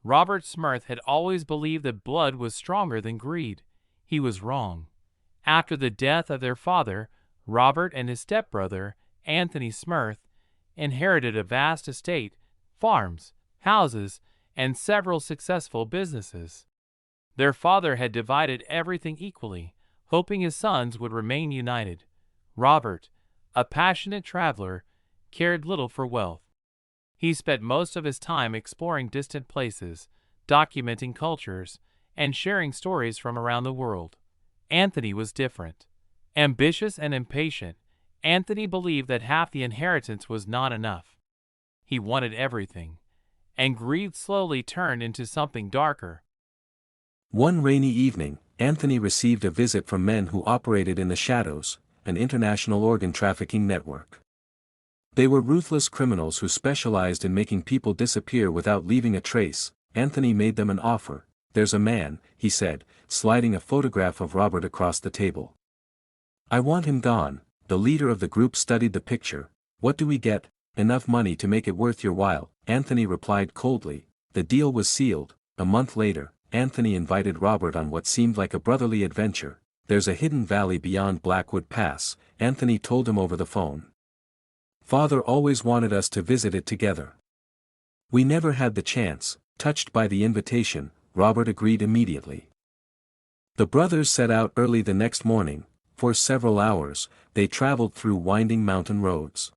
Robert Smirth had always believed that blood was stronger than greed. He was wrong. After the death of their father, Robert and his stepbrother, Anthony Smirth, inherited a vast estate, farms, houses, and several successful businesses. Their father had divided everything equally, hoping his sons would remain united. Robert, a passionate traveler, cared little for wealth. He spent most of his time exploring distant places, documenting cultures, and sharing stories from around the world. Anthony was different. Ambitious and impatient, Anthony believed that half the inheritance was not enough. He wanted everything, and greed slowly turned into something darker. One rainy evening, Anthony received a visit from men who operated in the shadows, an international organ trafficking network. They were ruthless criminals who specialized in making people disappear without leaving a trace. Anthony made them an offer. "There's a man," he said, sliding a photograph of Robert across the table. "I want him gone." The leader of the group studied the picture. "What do we get?" "Enough money to make it worth your while," Anthony replied coldly. The deal was sealed. A month later, Anthony invited Robert on what seemed like a brotherly adventure. "There's a hidden valley beyond Blackwood Pass," Anthony told him over the phone. "Father always wanted us to visit it together. We never had the chance." Touched by the invitation, Robert agreed immediately. The brothers set out early the next morning. For several hours, they traveled through winding mountain roads.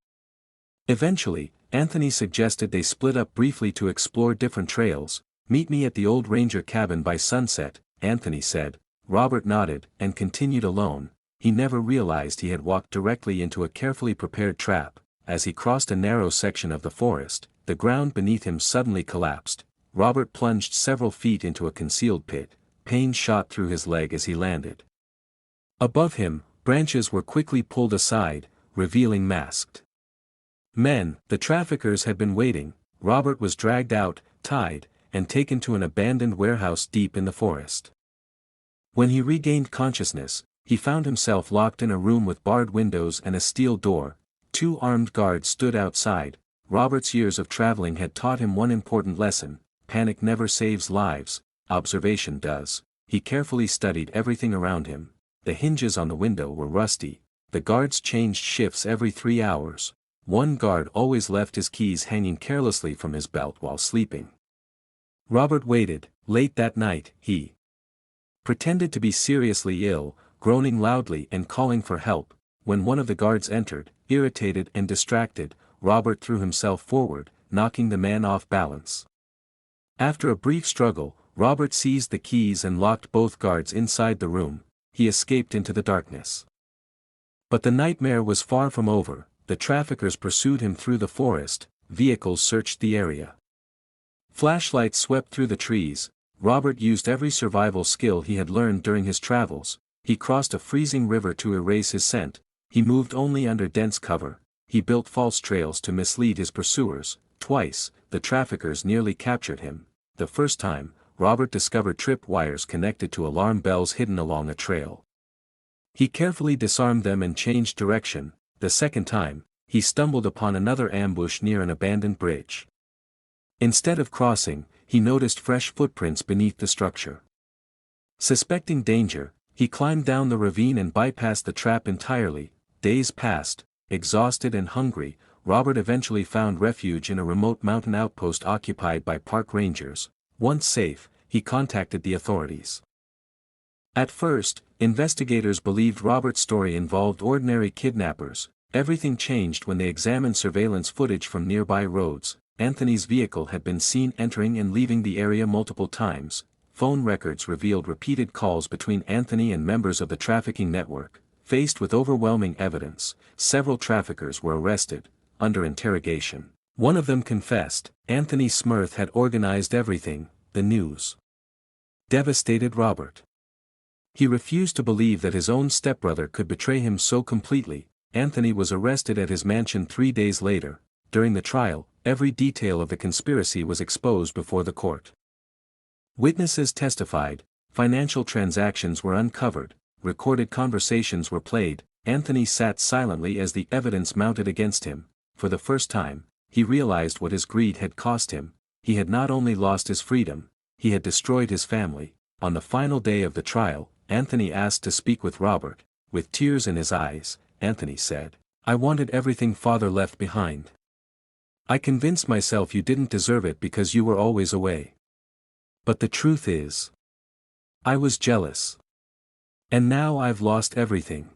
Eventually, Anthony suggested they split up briefly to explore different trails. "Meet me at the old ranger cabin by sunset," Anthony said. Robert nodded and continued alone. He never realized he had walked directly into a carefully prepared trap. As he crossed a narrow section of the forest, the ground beneath him suddenly collapsed. Robert plunged several feet into a concealed pit. Pain shot through his leg as he landed. Above him, branches were quickly pulled aside, revealing masked men. The traffickers had been waiting. Robert was dragged out, tied, and taken to an abandoned warehouse deep in the forest. When he regained consciousness, he found himself locked in a room with barred windows and a steel door. 2 armed guards stood outside. Robert's years of traveling had taught him one important lesson: panic never saves lives, observation does. He carefully studied everything around him. The hinges on the window were rusty. The guards changed shifts every 3 hours. One guard always left his keys hanging carelessly from his belt while sleeping. Robert waited. Late that night, he pretended to be seriously ill, groaning loudly and calling for help. When one of the guards entered, irritated and distracted, Robert threw himself forward, knocking the man off balance. After a brief struggle, Robert seized the keys and locked both guards inside the room. He escaped into the darkness. But the nightmare was far from over. The traffickers pursued him through the forest. Vehicles searched the area. Flashlights swept through the trees. Robert used every survival skill he had learned during his travels. He crossed a freezing river to erase his scent. He moved only under dense cover. He built false trails to mislead his pursuers. Twice, the traffickers nearly captured him. The first time, Robert discovered trip wires connected to alarm bells hidden along a trail. He carefully disarmed them and changed direction. The second time, he stumbled upon another ambush near an abandoned bridge. Instead of crossing, he noticed fresh footprints beneath the structure. Suspecting danger, he climbed down the ravine and bypassed the trap entirely. Days passed. Exhausted and hungry, Robert eventually found refuge in a remote mountain outpost occupied by park rangers. Once safe, he contacted the authorities. At first, investigators believed Robert's story involved ordinary kidnappers. Everything changed when they examined surveillance footage from nearby roads. Anthony's vehicle had been seen entering and leaving the area multiple times. Phone records revealed repeated calls between Anthony and members of the trafficking network. Faced with overwhelming evidence, several traffickers were arrested. Under interrogation, one of them confessed. Anthony Smirth had organized everything. The news devastated Robert. He refused to believe that his own stepbrother could betray him so completely. Anthony was arrested at his mansion 3 days later. During the trial, every detail of the conspiracy was exposed before the court. Witnesses testified, financial transactions were uncovered, recorded conversations were played. Anthony sat silently as the evidence mounted against him. For the first time, he realized what his greed had cost him. he had not only lost his freedom, he had destroyed his family. On the final day of the trial, Anthony asked to speak with Robert. With tears in his eyes, Anthony said, "I wanted everything father left behind. I convinced myself you didn't deserve it because you were always away. But the truth is, I was jealous. And now I've lost everything.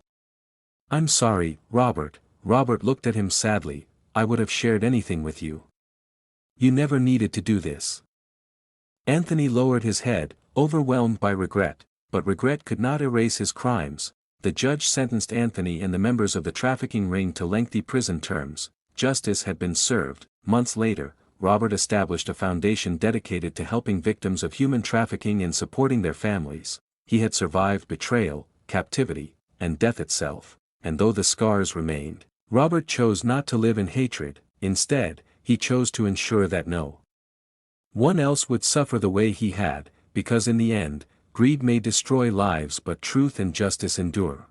I'm sorry, Robert." Robert looked at him sadly. "I would have shared anything with you. You never needed to do this." Anthony lowered his head, overwhelmed by regret, but regret could not erase his crimes. The judge sentenced Anthony and the members of the trafficking ring to lengthy prison terms. Justice had been served. Months later, Robert established a foundation dedicated to helping victims of human trafficking and supporting their families. He had survived betrayal, captivity, and death itself, and though the scars remained, Robert chose not to live in hatred. Instead, he chose to ensure that no one else would suffer the way he had, because in the end, greed may destroy lives but truth and justice endure.